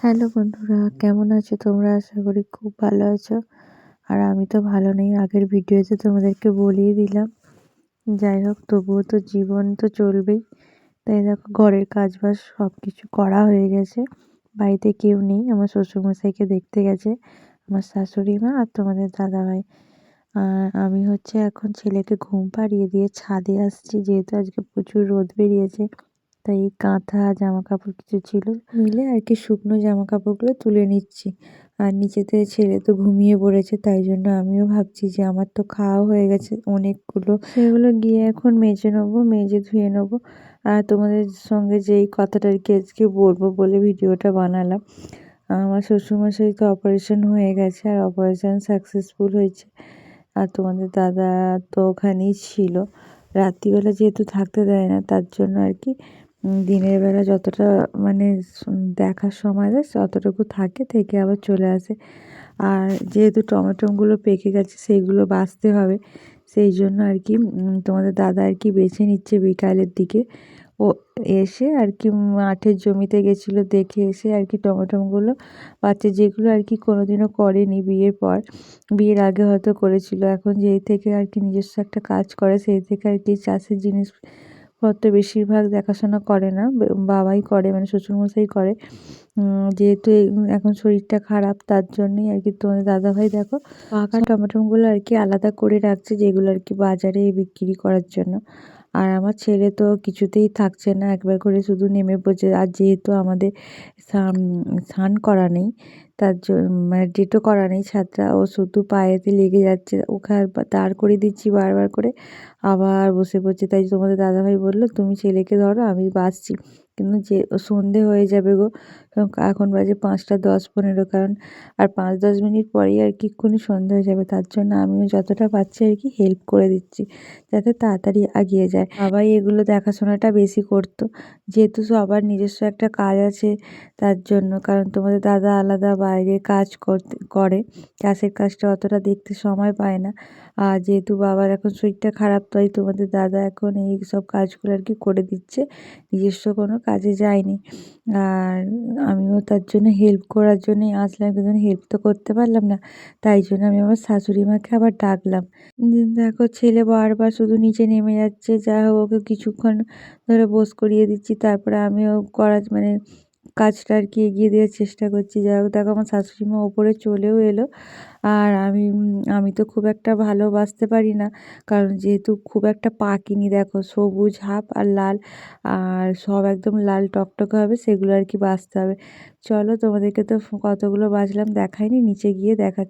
Hello বন্ধুরা, কেমন আছো তোমরা? আশা করি খুব ভালো আছো। আর আমি তো ভালো নেই, আগের ভিডিওতে তোমাদেরকে বলেই দিলাম। যাই হোক, তবুও তো জীবন তো চলবেই। তাই দেখো, ঘরের কাজবাজ সব কিছু করা হয়ে গেছে। বাড়িতে কেউ নেই, আমার শ্বশুরমশাইকে দেখতে গেছে আমার শাশুড়ি মা আর তোমাদের দাদাভাই। আর আমি এখন ছেলেকে ঘুম পাড়িয়ে দিয়ে ছাদে আসছি, যেহেতু আজকে প্রচুর রোদ বেরিয়েছে। তাই এই কাঁথা জামা কাপড় কিছু ছিল মিলে শুকনো জামা কাপড়গুলো তুলে নিচ্ছি। আর নিচেতে ছেলে তো ঘুমিয়ে পড়েছে, তাই জন্য আমিও ভাবছি যে আমার তো খাওয়া হয়ে গেছে অনেকগুলো, সেগুলো গিয়ে এখন মেজে নেবো, মেজে ধুয়ে নেবো। আর তোমাদের সঙ্গে যেই কথাটা আজকে বলবো বলে ভিডিওটা বানালাম। আমার শ্বশুরমশাই তো অপারেশন হয়ে গেছে, আর অপারেশন সাকসেসফুল হয়েছে। আর তোমাদের দাদা তো ওখানেই ছিল। রাত্রিবেলা যেহেতু থাকতে দেয় না, তার জন্য দিনের বেলা যতটা মানে দেখার সময় দেয় ততটুকু থেকে আবার চলে আসে। আর যেহেতু টমেটোগুলো পেকে গেছে, সেইগুলো বাছতে হবে। সেই জন্য তোমাদের দাদা বেছে নিচ্ছে বিকালের দিকে। ও এসে মাঠের জমিতে গেছিলো, দেখে এসে টমেটোগুলো বাচ্চা, যেগুলো কোনোদিনও করেনি বিয়ের পর। বিয়ের আগে হয়তো করেছিল, এখন যেই থেকে নিজস্ব একটা কাজ করে, সেই থেকে চাষের জিনিসপত্র বেশিরভাগ দেখাশোনা করে না, বাবাই করে, মানে শ্বশুরমশাই করে। যেহেতু এখন শরীরটা খারাপ, তার জন্যই তোমাদের দাদাভাই দেখো পাকা টমেটোগুলো আলাদা করে রাখছে, যেগুলো বাজারে বিক্রি করার জন্য। আর আমার ছেলে তো কিছুতেই থাকছে না, একবার করে শুধু নেমে পড়ছে। আর যেহেতু আমাদের স্নান করা নেই, তার জন্য মানে ডেটও করা নেই, ছাদটা ও শুধু পায়েতে লেগে যাচ্ছে, ওকে দাঁড় করে দিচ্ছি বারবার করে, আবার বসে পড়ছে। তাই তোমাদের দাদাভাই বললো, তুমি ছেলেকে ধরো, আমি বাসছি। কিন্তু যে সন্ধে হয়ে যাবে গো, এখন বাজে 5:10-15, কারণ আর 5-10 মিনিট পরেই এক্ষুনি সন্ধে হয়ে যাবে। তার জন্য আমিও যতটা পারছি হেল্প করে দিচ্ছি, যাতে তাড়াতাড়ি এগিয়ে যায়। বাবাই এগুলো দেখাশোনাটা বেশি করতো, যেহেতু সবার নিজস্ব একটা কাজ আছে, তার জন্য। কারণ তোমাদের দাদা আলাদা বাইরে কাজ করে, চাষের কাজটা অতটা দেখতে সময় পায় না। আর যেহেতু বাবার এখন শরীরটা খারাপ, তাই তোমাদের দাদা এখন এই সব কাজগুলো করে দিচ্ছে, নিজস্ব কোনো কাজে যায়নি। আর আমিও তার জন্য হেল্প করার জন্যই আসলাম, কিন্তু হেল্প তো করতে পারলাম না। তাই জন্য আমি আমার শাশুড়ি মাকে আবার ডাকলাম। দেখো, ছেলে বারবার শুধু নিচে নেমে যাচ্ছে, যা হোক ওকে কিছুক্ষণ ধরে বস করিয়ে দিচ্ছি, তারপরে আমিও মানে কাজটা এগিয়ে দেওয়ার চেষ্টা করছি। যাই হোক, দেখো আমার শাশুড়ি মা ওপরে চলেও এলো। আর আমি তো খুব একটা ভালো বাছতে পারি না, কারণ যেহেতু খুব একটা পাকেনি। দেখো, সবুজ হাফ আর লাল, আর সব একদম লাল টকটকে হবে, সেগুলো বাছতে হবে। চলো, তোমাদেরকে তো কতগুলো বাছলাম দেখাইনি, নিচে গিয়ে দেখা।